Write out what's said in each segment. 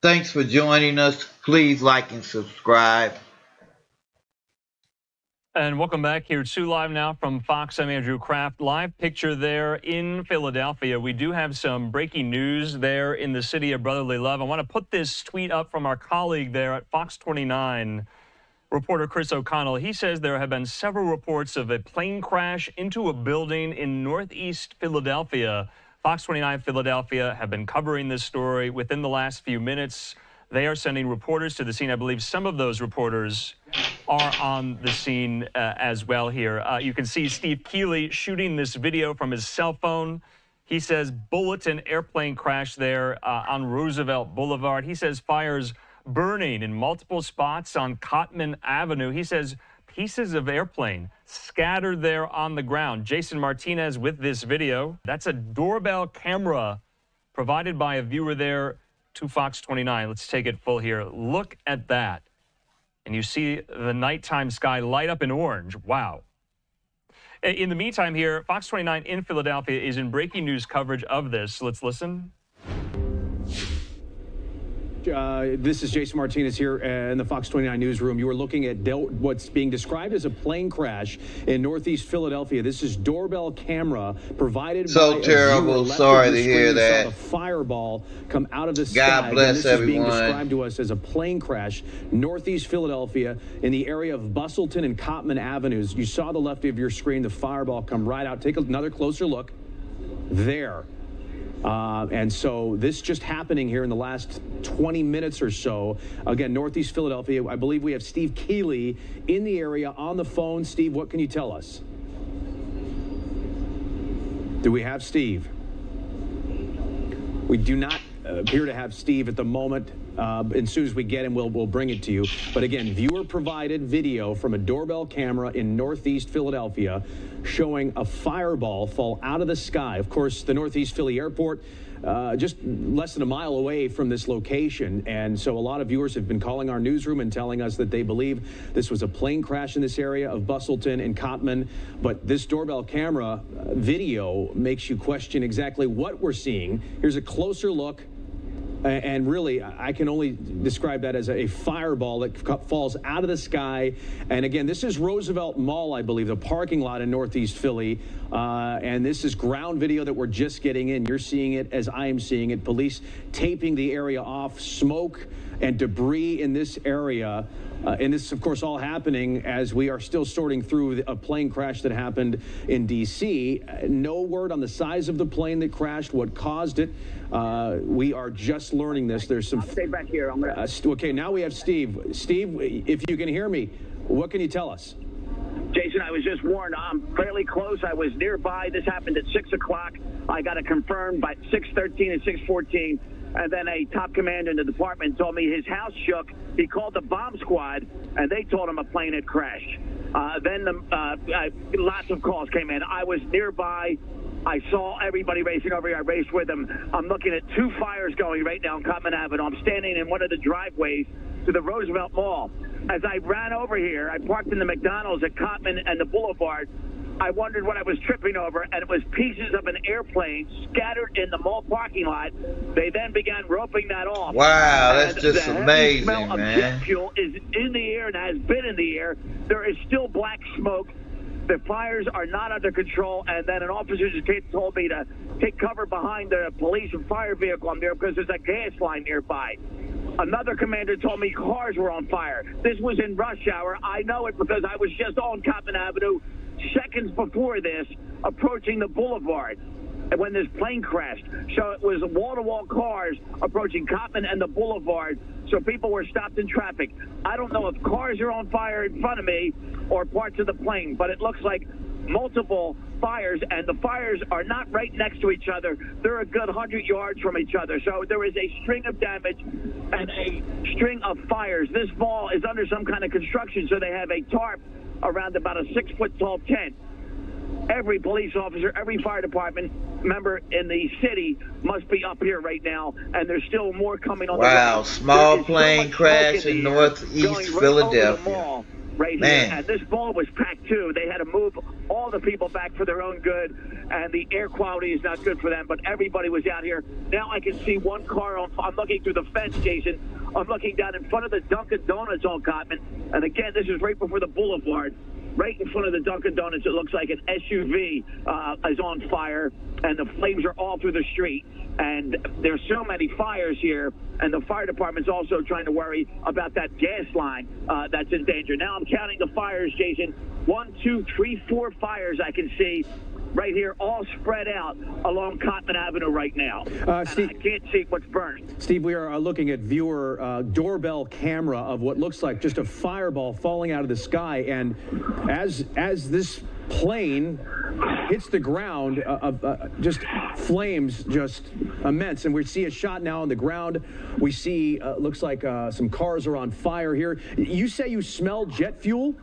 Thanks for joining us. Please like and subscribe. And welcome back here to Live Now from Fox. I'm Andrew Kraft. Live picture there in Philadelphia. We do have some breaking news there in the city of brotherly love. I want to put this tweet up from our colleague there at Fox 29, reporter Chris O'Connell. He says there have been several reports of a plane crash into a building in northeast Philadelphia. Fox 29 Philadelphia have been covering this story within the last few minutes. They are sending reporters to the scene. I believe some of those reporters are on the scene as well here. You can see Steve Keeley shooting this video from his cell phone. He says bulletin airplane crash there on Roosevelt Boulevard. He says fires burning in multiple spots on Cotman Avenue. He says pieces of airplane scattered there on the ground. Jason Martinez with this video. That's a doorbell camera provided by a viewer there to Fox 29. Let's take it full here. Look at that. And you see the nighttime sky light up in orange. Wow. In the meantime here, Fox 29 in Philadelphia is in breaking news coverage of this. Let's listen. This is Jason Martinez here in the Fox 29 newsroom. You were looking at what's being described as a plane crash in northeast Philadelphia. This is doorbell camera provided by terrible. Sorry to hear that. Saw the fireball come out of the sky. God bless this everyone. Is being described to us as a plane crash northeast Philadelphia in the area of Bustleton and Cotman Avenues. You saw the left of your screen, the fireball come right out. Take another closer look there. And so this just happening here in the last 20 minutes or so. Again, northeast Philadelphia. I believe we have Steve Keeley in the area on the phone. Steve, what can you tell us? Do we have Steve? We do not appear to have Steve at the moment. As soon as we get him, we'll bring it to you. But again, viewer-provided video from a doorbell camera in northeast Philadelphia showing a fireball fall out of the sky. Of course, the Northeast Philly Airport, just less than a mile away from this location. And so a lot of viewers have been calling our newsroom and telling us that they believe this was a plane crash in this area of Bustleton and Cotman. But this doorbell camera video makes you question exactly what we're seeing. Here's a closer look. And really, I can only describe that as a fireball that falls out of the sky. And again, this is Roosevelt Mall, I believe, the parking lot in northeast Philly. And this is ground video that we're just getting in. You're seeing it as I am seeing it. Police taping the area off, smoke and debris in this area. And this, of course, all happening as we are still sorting through a plane crash that happened in D.C. No word on the size of the plane that crashed, what caused it. We are just learning this. There's some. I'll stay back here. Okay, now we have Steve. Steve, if you can hear me, what can you tell us? Jason, I was just warned. I'm fairly close. I was nearby. This happened at 6 o'clock. I got it confirmed by 6:13 and 6:14. And then a top commander in the department told me his house shook. He called the bomb squad, and they told him a plane had crashed. Then lots of calls came in. I was nearby. I saw everybody racing over here. I raced with them. I'm looking at two fires going right now on Cotman Avenue. I'm standing in one of the driveways to the Roosevelt Mall. As I ran over here, I parked in the McDonald's at Cotman and the Boulevard. I wondered what I was tripping over, and it was pieces of an airplane scattered in the mall parking lot. They then began roping that off. Wow, that's just amazing, the smell man. of jet fuel is in the air and has been in the air. There is still black smoke. The fires are not under control, and then an officer just told me to take cover behind the police and fire vehicle on there because there's a gas line nearby. Another commander told me cars were on fire. This was in rush hour. I know it because I was just on Cotman Avenue seconds before this, approaching the Boulevard when this plane crashed. So it was wall-to-wall cars approaching Cotman and the Boulevard, so people were stopped in traffic. I don't know if cars are on fire in front of me or parts of the plane, but it looks like multiple fires, and the fires are not right next to each other. They're a good 100 yards from each other. So there is a string of damage and a string of fires. This mall is under some kind of construction, so they have a tarp around about a 6-foot-tall tent. Every police officer, every fire department member in the city must be up here right now, and there's still more coming on the way. Wow, small plane crash in northeast Philadelphia. right here. Man. And this ball was packed too. They had to move all the people back for their own good, and the air quality is not good for them. But everybody was out here. Now I can see one car I'm looking through the fence, Jason. I'm looking down in front of the Dunkin' Donuts on Cotman. And again, this is right before the boulevard. Right in front of the Dunkin' Donuts, it looks like an SUV is on fire, and the flames are all through the street. And there's so many fires here, and the fire department's also trying to worry about that gas line that's in danger. Now I'm counting the fires, Jason. 1, 2, 3, 4 fires I can see right here, all spread out along Cotman Avenue right now. Steve, I can't see what's burning. Steve, we are looking at viewer doorbell camera of what looks like just a fireball falling out of the sky. And as this plane hits the ground, just flames, just immense. And we see a shot now on the ground. We see, looks like some cars are on fire here. You say you smell jet fuel?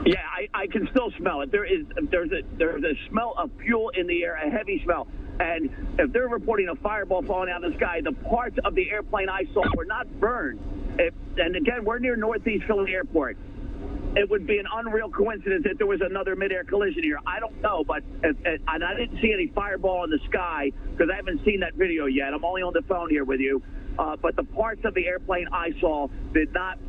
Yeah, I can still smell it. There's a smell of fuel in the air, a heavy smell. And if they're reporting a fireball falling out of the sky, the parts of the airplane I saw were not burned. And again, we're near Northeast Philly Airport. It would be an unreal coincidence if there was another midair collision here. I don't know, but and I didn't see any fireball in the sky because I haven't seen that video yet. I'm only on the phone here with you. But the parts of the airplane I saw did not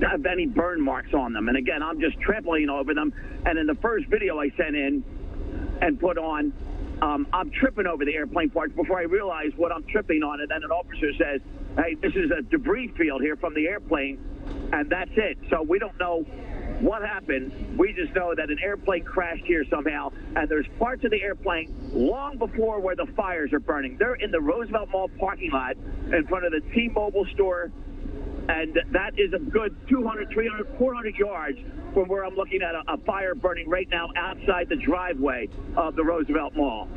have any burn marks on them. And again, I'm just trampling over them. And in the first video I sent in and put on, I'm tripping over the airplane parts before I realize what I'm tripping on. And then an officer says, hey, this is a debris field here from the airplane. And that's it. So we don't know what happened. We just know that an airplane crashed here somehow. And there's parts of the airplane long before where the fires are burning. They're in the Roosevelt Mall parking lot in front of the T-Mobile store. And that is a good 200, 300, 400 yards from where I'm looking at a fire burning right now outside the driveway of the Roosevelt Mall.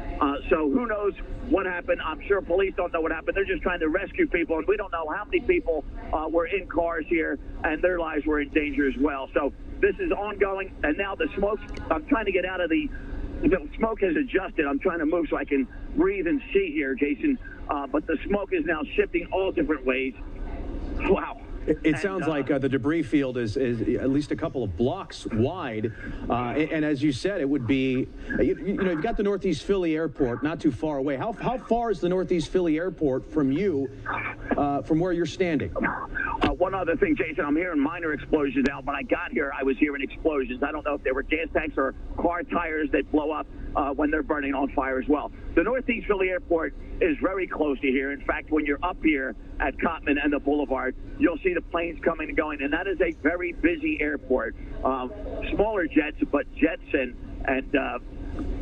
So who knows what happened? I'm sure police don't know what happened. They're just trying to rescue people, and we don't know how many people were in cars here, and their lives were in danger as well. So this is ongoing, and now the smoke, I'm trying to get out of the smoke has adjusted. I'm trying to move so I can breathe and see here, Jason. But the smoke is now shifting all different ways. Wow. It sounds like the debris field is at least a couple of blocks wide. And as you said, it would be, you've got the Northeast Philly Airport not too far away. How far is the Northeast Philly Airport from you, from where you're standing? One other thing, Jason, I'm hearing minor explosions out. When I got here, I was hearing explosions. I don't know if they were gas tanks or car tires that blow up when they're burning on fire as well. The Northeast Philly Airport is very close to here. In fact, when you're up here at Cotman and the Boulevard, you'll see the planes coming and going, and that is a very busy airport. Smaller jets, but jets and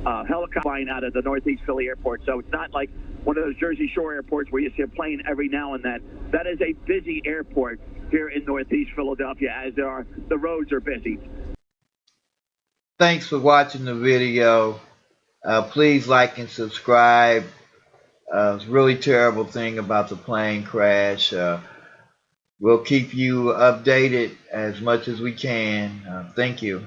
helicopter flying out of the Northeast Philly Airport. So it's not like one of those Jersey Shore airports where you see a plane every now and then. That is a busy airport here in Northeast Philadelphia, as the roads are busy. Thanks for watching the video. Please like and subscribe. It's a really terrible thing about the plane crash. We'll keep you updated as much as we can. Thank you.